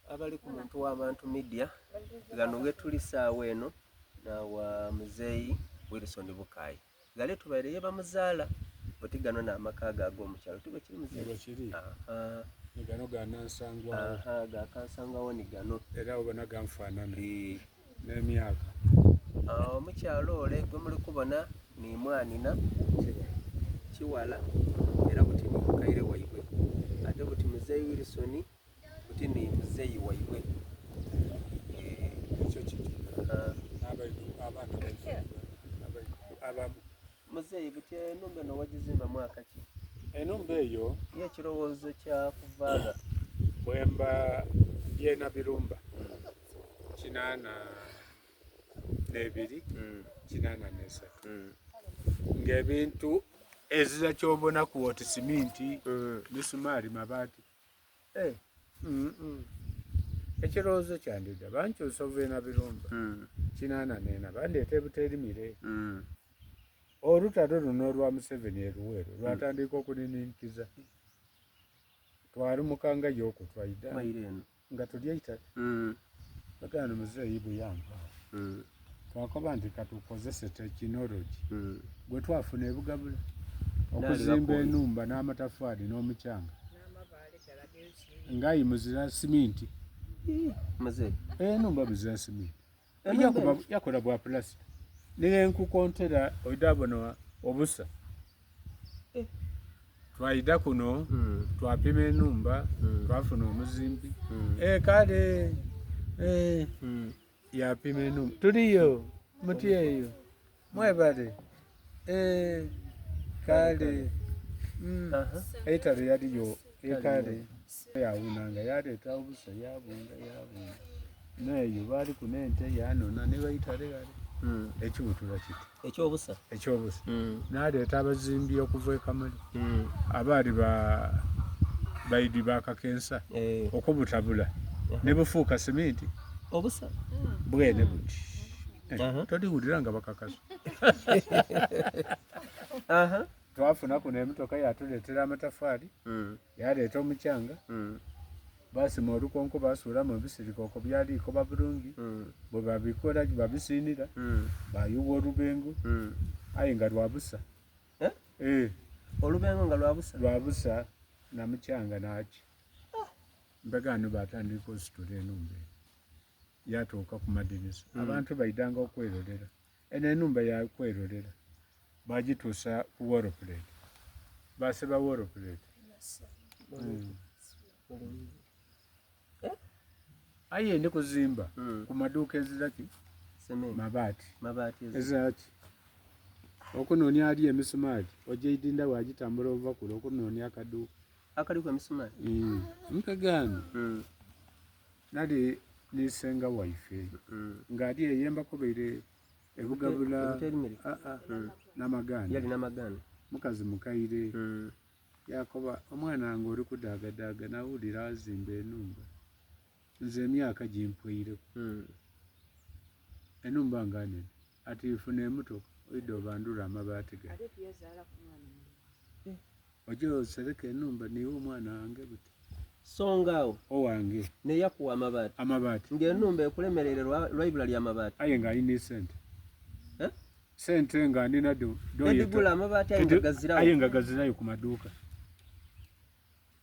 abali ku muntu w'abantu media gano getuli saawa eno nawa muzeeyi Wilson Bukai gale tubaire bamuzaala boti gano n'amaka ag'omukyalo tibe kiri muzeeyi ni gano ganansangwawo gakansangwawo ni gano era obona ganfaanana n'emyaka omukyalo ole gwe muli kubona ni mwanina Kiwala era buti ni mukaire waibwe ate buti muzeeyi Wilson buti ni muzeeyi waibwe ekyo kiti abamu muzeeyi buti enumba eno wagizimba mwaka ki? Enumba eyo ye ekirowoozo kya kuvaaga bwemba byena birumba 82 83 ng'ebintu ezira kyobona ku woti siminti misumaali mabaati ekirowoozo kyandida bankyusa obuveena birumba 84 bandeeta ebuterimire olutalo luno olwa Museveni eruweero lwatandika okunininikiza twarumukanga yoko twaida nga tulyaita bagana muzeeyi buyamba twakoba nti katukozese tekinologi gwe twafuna ebugabula okuzimba enumba n'amatafaali n'omukyanga ngayimuzira siminti enumba muzira siminti yakola bwa plasita nirenkukontera oidabona obusa twaida kuno twapima enumba twafuna omuzimbi kale yapima enumba tuliyo muti eyo mwebale kale eitale yaliyo ekale yawunanga yaleeta obusa yabunga neyo bali kunente yanona ne bayitale kale ekibutula kiti ekyobusa naleeta abazimbi okuva ekamali abaali baidi bakakensa okubutabula ne bufuuka siminti obusa bwene buti toliwulira nga bakakasa twafuna kuno emitoka yatuleetera amatafaali yaleeta omukyanga basima olukonko basuulamu ebisirikoko byaliko babulungi bwe babikola babisiinira bayuwa olubengo aye nga lwabusa olubengo nga lwabusa namukyanga naki mbagano batandika ositula enumba yatuuka ku madinisa abantu baidanga okwerolera eno enumba yakwerolera bagituusa ku woroplate baseba woroplate aye ndi kuzimba ku maduuka eziraki mabaati eziraki okunoonya ali emisumaali ojaidinda wagitambula ova kule okunoonya akaduuka akaliko emisumaali mpegano nali nisenga waife ng'ali eyembakobeire ebugabula n'amaganda yali n'amaganda mukazi mukaire yakoba omwana wange oli kudaagadaga nawulira azimba enumba nze emyaka gimpweireko enumba nga nene ati ifuna emotoka oide obandula amabaati ga ojo osereka enumba niwe omwana wange buti songaawo owange neyakuwa amabaati ng'enumba ekulemerere lwaibula lya mabaati aye ng'alina esente sente ng'alina edigula amabaati aye nga gazirayo ku maduuka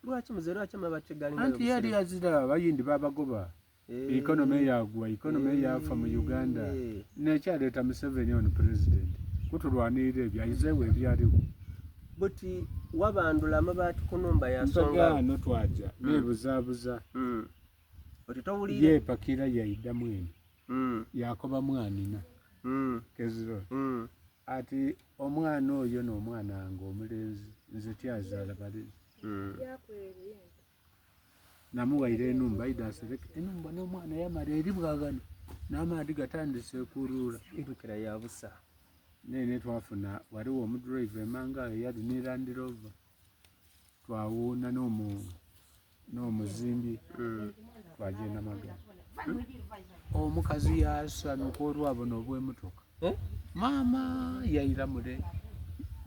lwaki amabaati galina anti yali yazira abayindi babagoba economy yagwa economy yafa mu Uganda nekyaleeta Museveni ono president kutulwanirira ebyo ayizeewo ebyaliwo buti wabandula amabaati ku numba yasonga ano twaja nebuzaabuza oti towulire yepakira yaiddamu eno yakoba mwanina keziro ati omwana oyo n'omwana wange omulenzi nze tyazaala balezi namuwaire enumba idasereka enumba n'omwana yamala eri bwagano n'amaadi gatandise kuruula irukira yabusa nene twafuna waliwo omudrive emangayo yali ne Land Rover twawuuna n'omuzimbi twagenda magana omukazi yasanuka olwabona obw'emotoka maama yairamule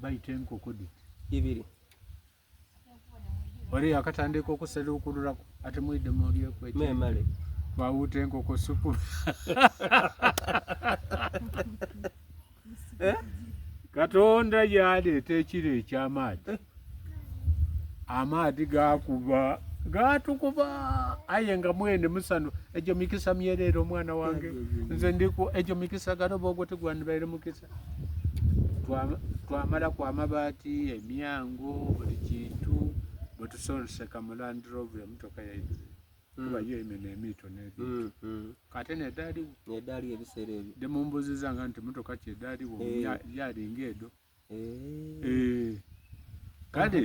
bayita enkokoditi ibiri oli akatandika okuserukululako ate mwidde mulyeko memale twawuta enkoko supu Katonda yaleeta ekiro eky'amaadhi amaadhi gatukuba aye nga mwene musano egyo mikisa myerero omwana wange nze ndiku egyo mikisa galoba ogwo tegwandibaire mukisa twamala ku amabaati emyango buli kintu bwetusonseka mu Land Rover emotoka yaitu kuba yo emene emito n'ebintu kate neddaaliwo ebiseera ebyo demumbuzizanga nti emotoka kyeddaaliwo yalinga edo kale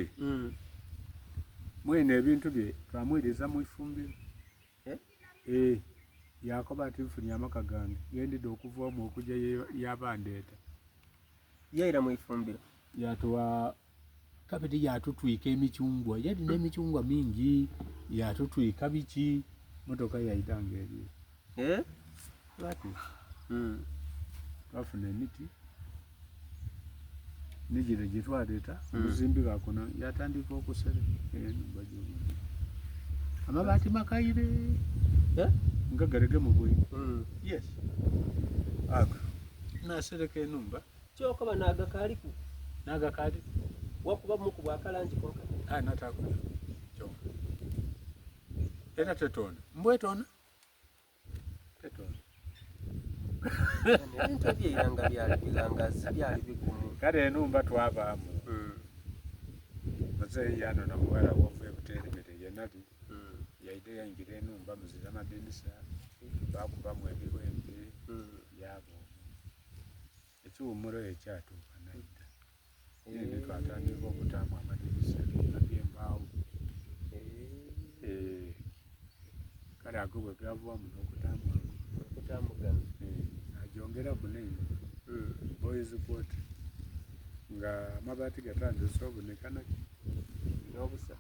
mwene ebintu bye twamwiriza mu ifumbiro yakoba ati nfunye amaka gange gendidde okuva omwo okujja yabandeeta yaira mu ifumbiro yatuwa kabiri yatutwika emicungwa yali n'emicungwa mingi yatutwika biki motoka yayitanga eri lwaki twafuna emiti nigire gyetwaleeta omuzimbi gakono yatandika okusera enumba gyomuli amabaati makaire nga galege mu bwe yes ago nasereka enumba kyokoba nagakaaliku nagakaali wakuba muku bwakalangi konka natakola kyonka era tetona mbwetona tetona ebintu ebyeiranga byali bigumu kale enumba twavaamu muzeeyi yano namuwala wovuye buteerebere yenali yaide yanjira enumba muzira amadinisa bakubamu ebiwempe yabo ekiwummulo ekyatuuka naida ene twatandika okutaamu amadinisa abyembaawo kale ago bwe gavamu n'okutaamugana ajongera kuneino boys port nga amabaati gatandise obunekanaki n'obusa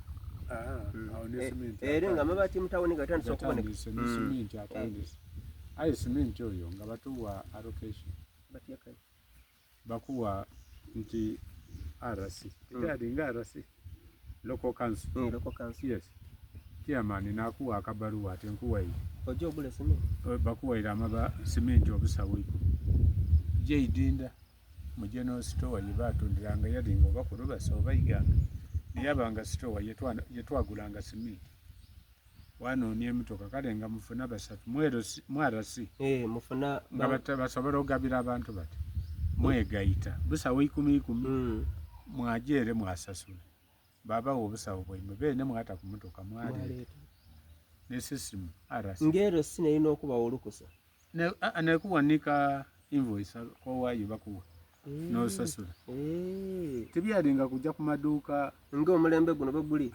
awo nesimenti era nga amabaati mutawuni gatandise okuboneka nesimenti atandise aye simenti oyo nga batuwa allocation bakuwa nti RC nga RC local council yes chairman nakuwa akabaluwa ati nkuwaire ojo ogule simenti bakuwaire simenti obusawo 10 jeidinda mu general store yebatundiranga yalinga obakulu basoba iganga niyabanga store yetwagulanga simenti wanoonye emitoka kale nga mufuna basatu mwarasi mufuna nga basobola okugabira abantu bati mwegayita busawo 10 mwajere mwasasula babawo obusawo bwaimwe bene mwata ku motoka mwaleeta ne system arasi ngero sinalina okuba olukusa nekuwanika invoice kowayo bakuwa nosasula tebyalinga kujja ku maduuka ng'omulembe guno baguli